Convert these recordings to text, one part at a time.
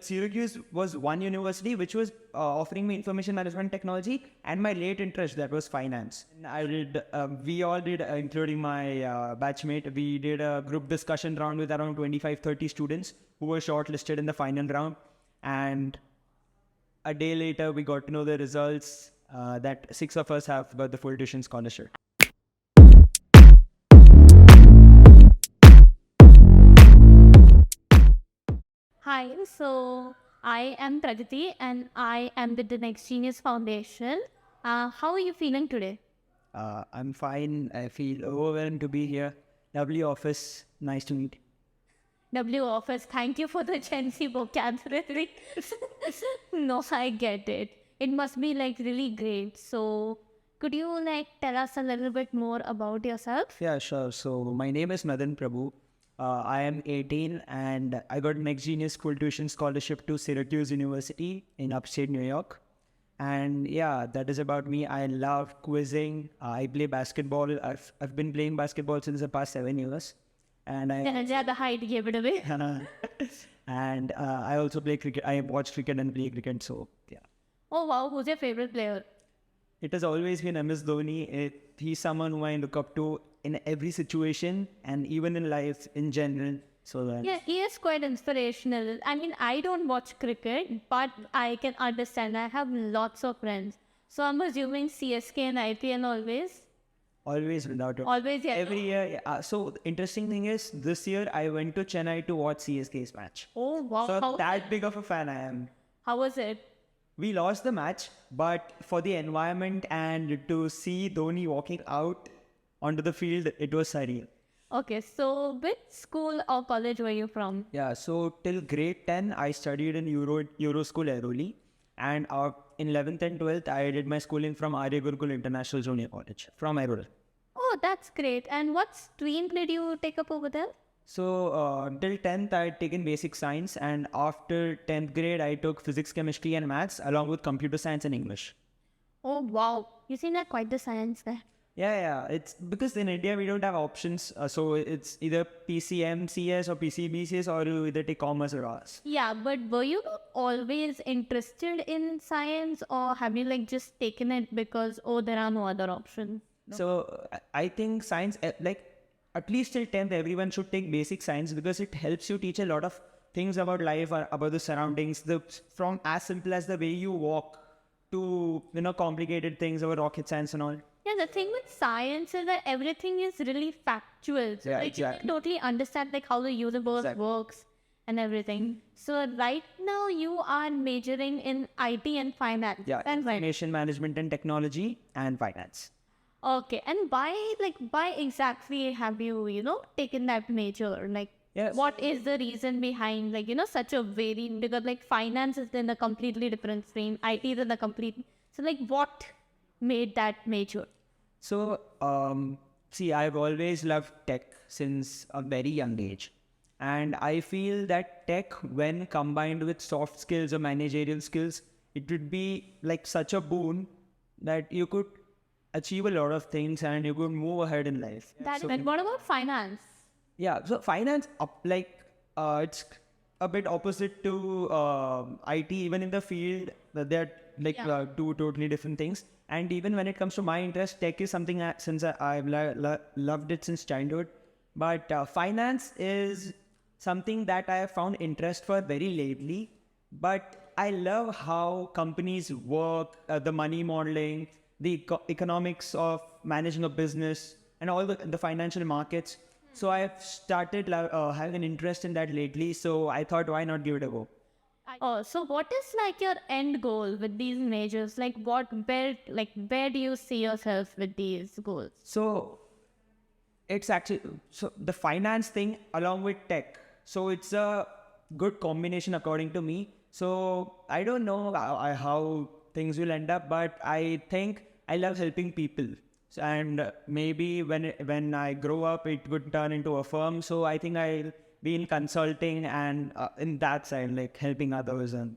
Syracuse was one university which was offering me information management technology, and my late interest that was finance. And I did, we all did, including my batchmate, we did a group discussion round with around 25-30 students who were shortlisted in the final round. And a day later, we got to know the results that 6 of us have got the full tuition scholarship. Hi, so I am Pragati and I am with the Next Genius Foundation. How are you feeling today? I'm fine. I feel overwhelmed to be here. Lovely office. Nice to meet. W Office, thank you for the Gen Z vocabulary. No, I get it. It must be like really great. So, could you like tell us a little bit more about yourself? Yeah, sure. So my name is Nadin Prabhu. I am 18 and I got Next Genius School Tuition Scholarship to Syracuse University in upstate New York. And yeah, that is about me. I love quizzing. I play basketball. I've been playing basketball since the past 7 years. And Yeah, the height gave it away. and I also play cricket. I watch cricket and play cricket. So yeah. Oh wow, who's your favorite player? It has always been MS Dhoni. He's someone who I look up to in every situation and even in life in general. So that Yeah, he is quite inspirational. I mean, I don't watch cricket, but I can understand. I have lots of friends. So I'm assuming CSK and IPL always? always without it. Always, yeah. Every year. Yeah. So the interesting thing is this year I went to Chennai to watch CSK's match. Oh wow. So that big of a fan I am. How was it? We lost the match, but for the environment and to see Dhoni walking out onto the field, it was surreal. Okay, so which school or college were you from? Yeah, so till grade 10, I studied in Euro School Airoli. And in 11th and 12th, I did my schooling from Arya Gurukul International Junior College from Airoli. Oh, that's great. And what stream did you take up over there? So till 10th, I had taken basic science. And after 10th grade, I took physics, chemistry, and maths along with computer science and English. Oh, wow. You seem like quite the science there. Yeah. It's because in India, we don't have options. So it's either PCMCS or PCBCS, or you either take commerce or arts. Yeah, but were you always interested in science, or have you like just taken it because, oh, there are no other options? No. So I think science, like at least till 10th, everyone should take basic science because it helps you teach a lot of things about life or about the surroundings. From as simple as the way you walk to, complicated things about rocket science and all. Yeah, the thing with science is that everything is really factual. So Yeah, like, exactly. you can totally understand like how the universe works and everything. So right now you are majoring in IT and finance. Yeah, And right. information management and technology and finance. Okay, and why exactly have you, taken that major? Like, Yes. what is the reason behind, like, such a because, like, finance is in a completely different stream, IT is in a complete, so, like, what made that major? So, see, I've always loved tech since a very young age. And I feel that tech, when combined with soft skills or managerial skills, it would be like such a boon that you could achieve a lot of things and you could move ahead in life. And what about finance? Yeah, so finance, it's a bit opposite to IT, even in the field, they're like two totally different things. And even when it comes to my interest, tech is something that since I've loved it since childhood. But finance is something that I have found interest for very lately. But I love how companies work, the money modeling, the economics of managing a business, and all the financial markets. So I've started having an interest in that lately. So I thought, why not give it a go? Oh, so what is like your end goal with these majors? Like where do you see yourself with these goals? So it's actually, so the finance thing along with tech. So it's a good combination according to me. So I don't know how things will end up, but I think I love helping people. So, and maybe when I grow up, it could turn into a firm. So I think I'll be in consulting and in that side, like helping others. And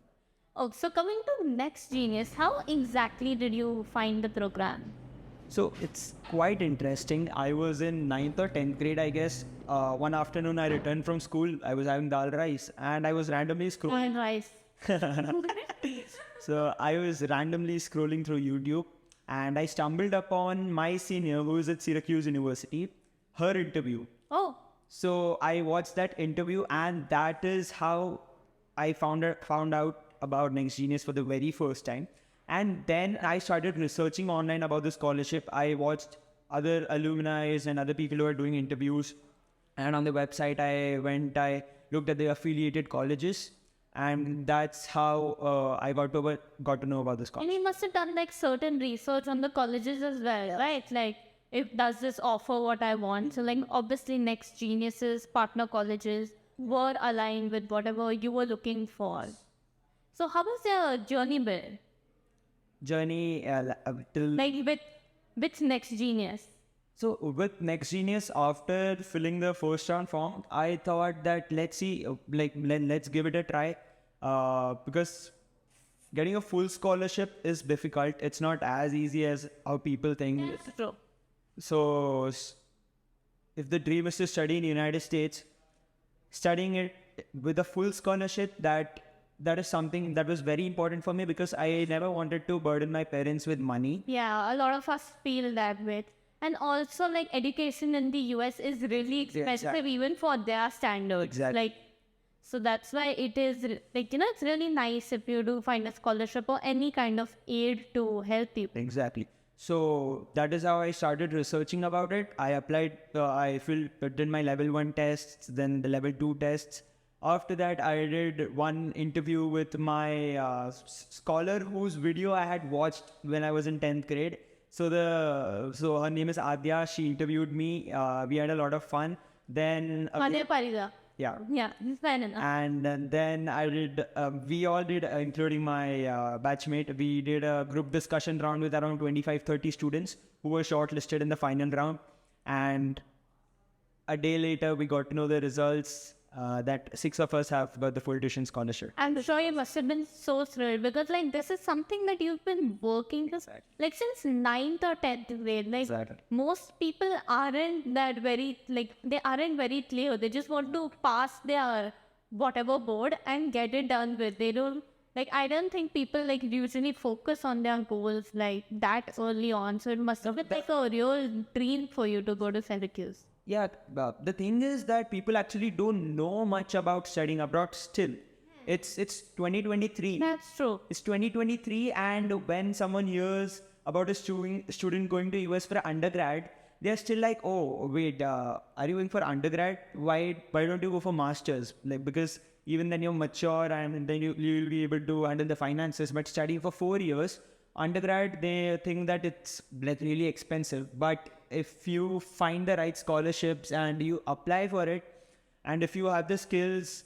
Oh, so coming to Next Genius, how exactly did you find the program? so it's quite interesting. I was in 9th or 10th grade, I guess. one afternoon I returned from school. I was having dal rice and I was randomly scrolling. And rice. So I was randomly scrolling through YouTube and I stumbled upon my senior who is at Syracuse University, her interview. Oh, So I watched that interview and that is how I found out about Next Genius for the very first time. And then I started researching online about the scholarship. I watched other alumni and other people who are doing interviews. And on the website, I looked at the affiliated colleges. And that's how I got to know about this and college. you must have done like certain research on the colleges as well, right? Like, if does this offer what I want? So like obviously Next Genius's partner colleges were aligned with whatever you were looking for. So how was your journey been? Journey till... Like with Next Genius? So with Next Genius, after filling the first round form, I thought that let's see, let's give it a try, because getting a full scholarship is difficult. It's not as easy as how people think. That's true. So if the dream is to study in the United States, studying it with a full scholarship, that is something that was very important for me because I never wanted to burden my parents with money. Yeah, a lot of us feel that way. And also, like, education in the US is really expensive even for their standards. Exactly. Like, so that's why it is, like, you know, it's really nice if you do find a scholarship or any kind of aid to help people. Exactly. So that is how I started researching about it. I applied, did my level 1 tests, then the level 2 tests. After that, I did one interview with my scholar whose video I had watched when I was in 10th grade. So her name is Adya. She interviewed me. We had a lot of fun. Then Madhya Parida. yeah. Yeah, it's fine enough. And then I did. We all did, including my batchmate. We did a group discussion round with around 25-30 students who were shortlisted in the final round. And a day later, we got to know the results. That 6 of us have got the full tuition scholarship. I'm sure you must have been so thrilled because, like, this is something that you've been working with, like, since 9th or 10th grade. Like, Exactly. most people aren't that very, like, they aren't very clear. They just want to pass their whatever board and get it done with. They don't, like, I don't think people, like, usually focus on their goals, like, that early on. So it must have been, like, a real dream for you to go to Syracuse. Yeah, the thing is that people actually don't know much about studying abroad still. It's 2023. That's true. It's 2023, and when someone hears about a student going to US for undergrad, they're still like, oh, wait, are you going for undergrad? Why don't you go for masters? Like, because even then you're mature and then you'll be able to handle the finances. But studying for 4 years, undergrad, they think that it's like really expensive. But if you find the right scholarships and you apply for it, and if you have the skills,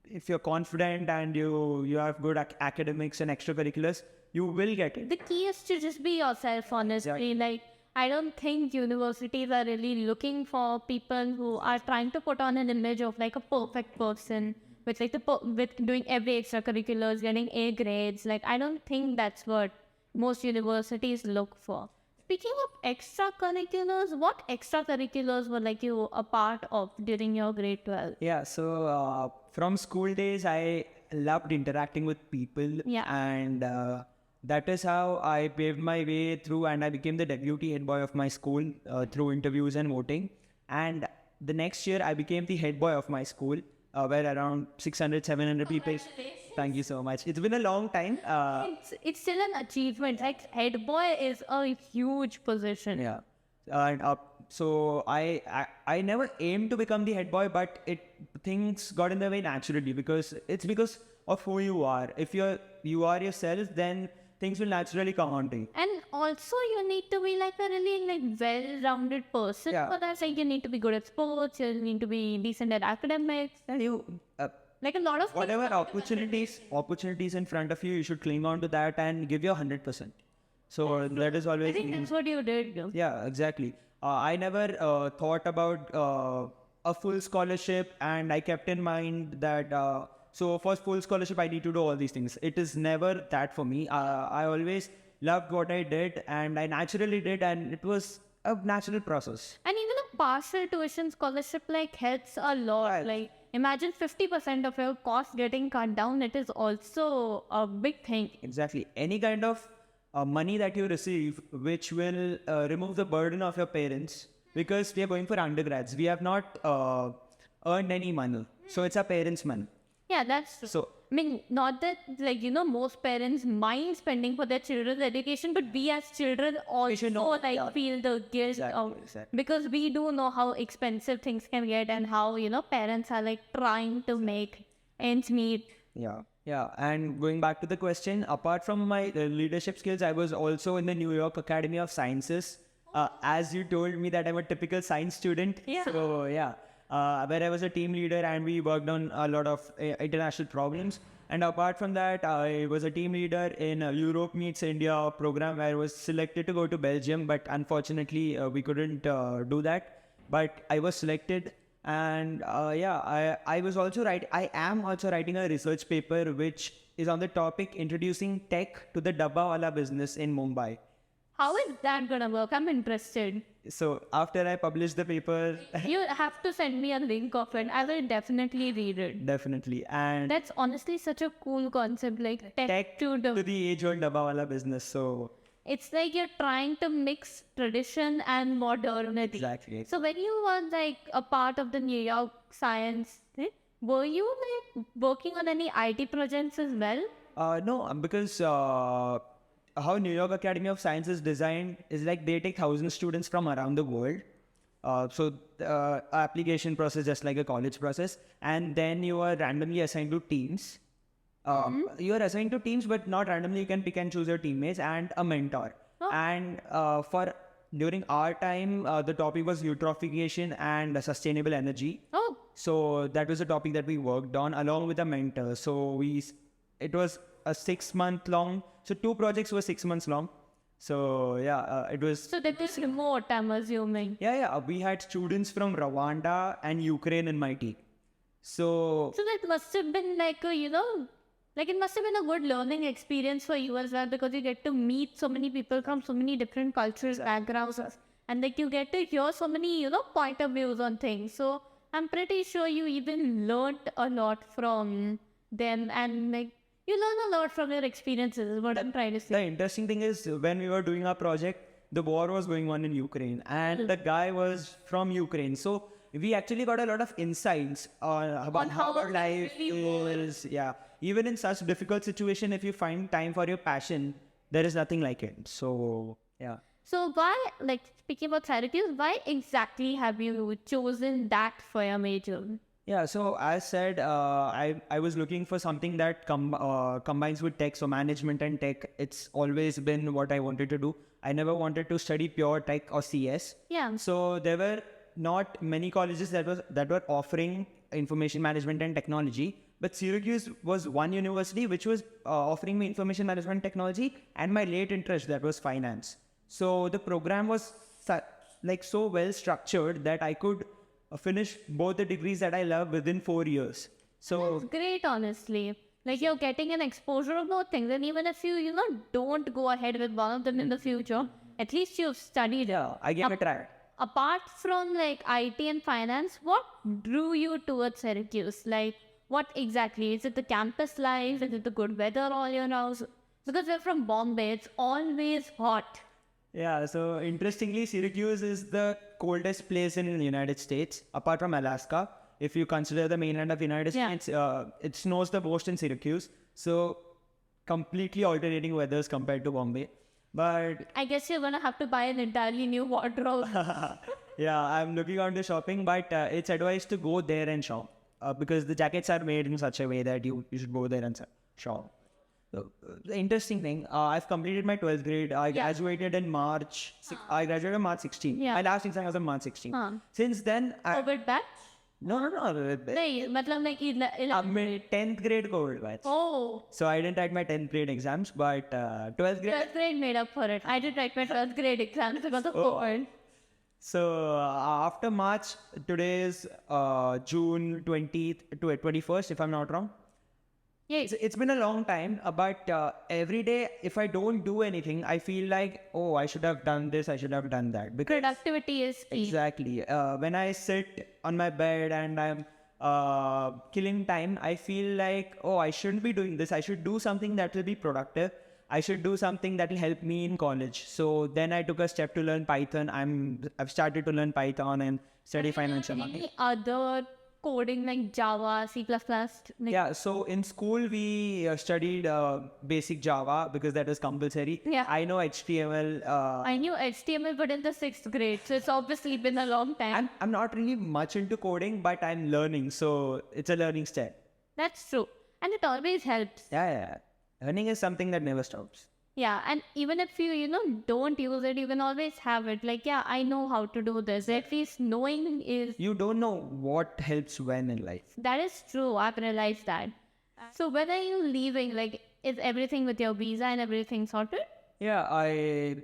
if you're confident and you have good academics and extracurriculars, you will get it. The key is to just be yourself, honestly. Exactly. Like, I don't think universities are really looking for people who are trying to put on an image of like a perfect person with like with doing every extracurriculars, getting A grades. Like, I don't think that's what most universities look for. Speaking of extracurriculars, what extracurriculars were like you a part of during your grade 12? Yeah, so from school days, I loved interacting with people. Yeah. And that is how I paved my way through, and I became the deputy head boy of my school through interviews and voting. And the next year, I became the head boy of my school, where around 600, 700 people. Thank you so much. It's been a long time. It's still an achievement. Like, head boy is a huge position. Yeah. And so I never aimed to become the head boy, but things got in the way naturally because of who you are. If you are yourself, then things will naturally come on to you. And also, you need to be like a really like well-rounded person. Yeah. For that, like, you need to be good at sports. You need to be decent at academics. And you, Like, a lot of whatever opportunities in front of you, you should cling on to that and give your 100%. So that is I always. think that's what you did. Yeah, exactly. I never thought about a full scholarship, and I kept in mind that so for full scholarship I need to do all these things. It is never that for me. I always loved what I did, and I naturally did, and it was a natural process. And even a partial tuition scholarship like helps a lot. Right. Like imagine 50% of your cost getting cut down. It is also a big thing. Exactly. Any kind of money that you receive, which will remove the burden of your parents, because we are going for undergrads. We have not earned any money. So it's our parents' money. Yeah, that's true. So, I mean, not that, like, most parents mind spending for their children's education, but we as children also, know, yeah. feel the guilt of, Exactly. because we do know how expensive things can get and how, parents are, like, trying to make ends meet. Yeah. Yeah. And going back to the question, apart from my leadership skills, I was also in the New York Academy of Sciences. As you told me that I'm a typical science student. Yeah. So, yeah. Where I was a team leader and we worked on a lot of international problems. And apart from that, I was a team leader in Europe Meets India program where I was selected to go to Belgium, but unfortunately we couldn't do that. But I was selected, and I was also I am also writing a research paper which is on the topic introducing tech to the Dabbawala business in Mumbai. How is that gonna work? I'm interested. So after I publish the paper, You have to send me a link of it. I will definitely read it. definitely, and That's honestly such a cool concept, like tech to to the age-old Dabbawala business. So It's like you're trying to mix tradition and modernity. exactly. So when you were like a part of the New York Science, were you like working on any IT projects as well? No, because how New York Academy of Science is designed is like they take 1,000 students from around the world. So application process just like a college process, and then you are randomly assigned to teams. You are assigned to teams, but not randomly. You can pick and choose your teammates and a mentor. Oh. And for during our time, the topic was eutrophication and sustainable energy. Oh, So that was a topic that we worked on along with a mentor. So it was a 6-month long. So 2 projects were 6 months long. So yeah, it was. so that is remote, I'm assuming. Yeah. We had students from Rwanda and Ukraine in my team. So So that must have been like like it must have been a good learning experience for you as well, because you get to meet so many people from so many different cultural backgrounds, and like you get to hear so many point of views on things. So I'm pretty sure you even learned a lot from them, and like you learn a lot from your experiences is what I'm trying to the say. interesting thing is when we were doing our project, the war was going on in Ukraine and the guy was from Ukraine. So we actually got a lot of insights about how our life is. Yeah. Even in such difficult situation, if you find time for your passion, there is nothing like it. So yeah. So why, like speaking about Syracuse, why exactly have you chosen that for your major? Yeah, so as said, I was looking for something that combines with tech, so management and tech. It's always been what I wanted to do. I never wanted to study pure tech or CS. Yeah. So there were not many colleges that were offering information management and technology, but Syracuse was one university which was offering me information management technology and my late interest, that was finance. So the program was so well structured that I could finish both the degrees that I love within 4 years. So That's great, honestly. Like you're getting an exposure of both things, and even if you don't go ahead with one of them in the future, at least you've studied. yeah, I gave it a try. Apart from like IT and finance, what drew you towards Syracuse? Like what exactly? Is it the campus life? Is it the good weather all year round? Because we're from Bombay, it's always hot. Yeah, so interestingly, Syracuse is the coldest place in the United States, apart from Alaska. If you consider the mainland of United Yeah. States, it snows the most in Syracuse. So completely alternating weathers compared to Bombay. But I guess you're gonna have to buy an entirely new wardrobe. yeah, I'm looking on the shopping, but it's advised to go there and shop because the jackets are made in such a way that you should go there and shop. So, the interesting thing, I've completed my 12th grade. I graduated in March. I graduated on March 16. Yeah. My last exam was on March 16. Since then, COVID batch? no. नहीं, मतलब like I'm in 10th grade COVID batch. Oh, So I didn't write my 10th grade exams, but 12th grade. 12th grade made up for it. I did write my 12th grade exams because of COVID. So after March, today is June 20th to 21st, if I'm not wrong. It's been a long time, but every day, if I don't do anything, I feel like, oh, I should have done this, I should have done that. Because Productivity is key. exactly. When I sit on my bed and I'm killing time, I feel like, oh, I shouldn't be doing this. I should do something that will be productive. I should do something that will help me in college. So then I took a step to learn Python. I've started to learn Python and study financial marketing. Any other coding like Java, C++? Like, Yeah, so in school we studied basic Java because that was compulsory. Yeah. I know HTML. I knew HTML, but in the 6th grade, so it's obviously been a long time. I'm not really much into coding, but I'm learning, so it's a learning step. That's true. And it always helps. Yeah. Learning is something that never stops. Yeah, and even if you don't use it, you can always have it. Like, yeah, I know how to do this. At least knowing is... You don't know what helps when in life. That is true. I've realized that. So when are you leaving? Like, is everything with your visa and everything sorted? Yeah,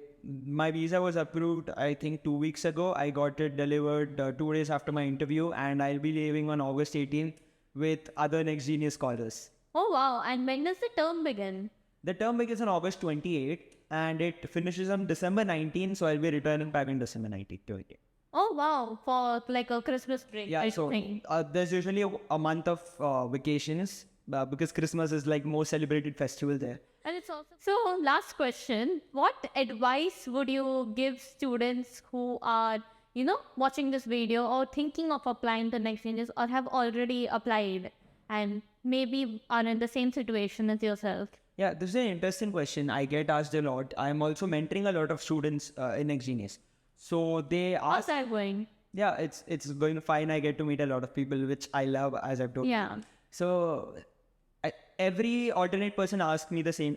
my visa was approved, I think 2 weeks ago. I got it delivered 2 days after my interview, and I'll be leaving on August 18th with other Next Genius scholars. Oh, wow. And when does the term begin? The term begins on August 28th and it finishes on December 19th, so I'll be returning back on December 19th to India. Oh, wow. For like a Christmas break. Yeah, I so think. there's usually a month of vacations because Christmas is like most celebrated festival there. And it's also... So, last question. What advice would you give students who are, watching this video or thinking of applying to Next Genius or have already applied and maybe are in the same situation as yourself? Yeah, this is an interesting question. I get asked a lot. I'm also mentoring a lot of students in Next Genius. So they How's ask... that going? Yeah, it's going fine. I get to meet a lot of people, which I love, as I've told you. Yeah. So every alternate person asked me the same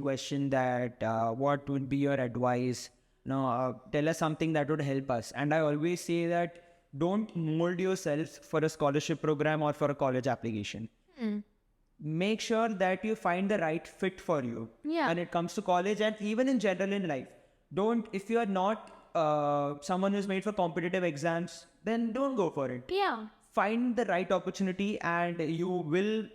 question, that what would be your advice? Tell us something that would help us. And I always say that don't mold yourself for a scholarship program or for a college application. Make sure that you find the right fit for you when it comes to college and even in general in life. If you are not someone who's made for competitive exams, then don't go for it. Yeah. Find the right opportunity and you will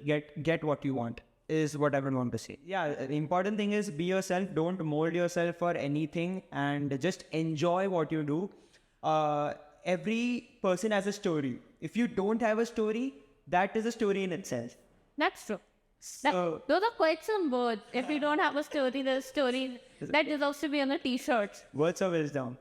get what you want, is what I would want to say. Yeah, the important thing is be yourself. Don't mold yourself for anything and just enjoy what you do. Every person has a story. If you don't have a story, that is a story in itself. That's true. So, Those are quite some words. If you don't have a story, there's a story that deserves to be on a t-shirt. words of wisdom.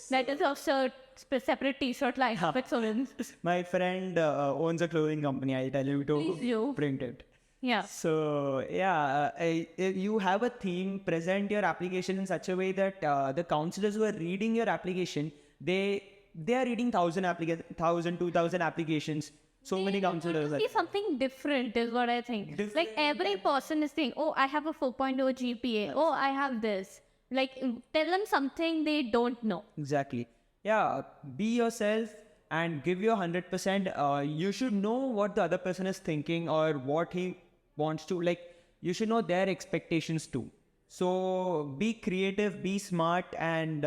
That deserves a separate t-shirt like Switzerland. My friend owns a clothing company. I tell him Please do. to print it. Yeah. So yeah, if you have a theme, present your application in such a way that the counselors who are reading your application, they are reading 1,000, 2,000 applications. So many counselors. See, something different is what I think. Like every person is saying, oh, I have a 4.0 GPA. Oh, I have this. Like tell them something they don't know. Exactly. Yeah, be yourself and give your 100%. You should know what the other person is thinking or what he wants to. Like, you should know their expectations too. So be creative, be smart, and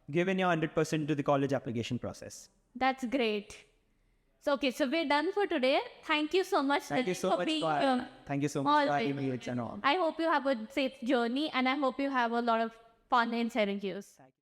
give in your 100% to the college application process. That's great. So, okay, so we're done for today. Thank you so much. Thank you so much for having me. It's an honor. I hope you have a safe journey and I hope you have a lot of fun in Syracuse.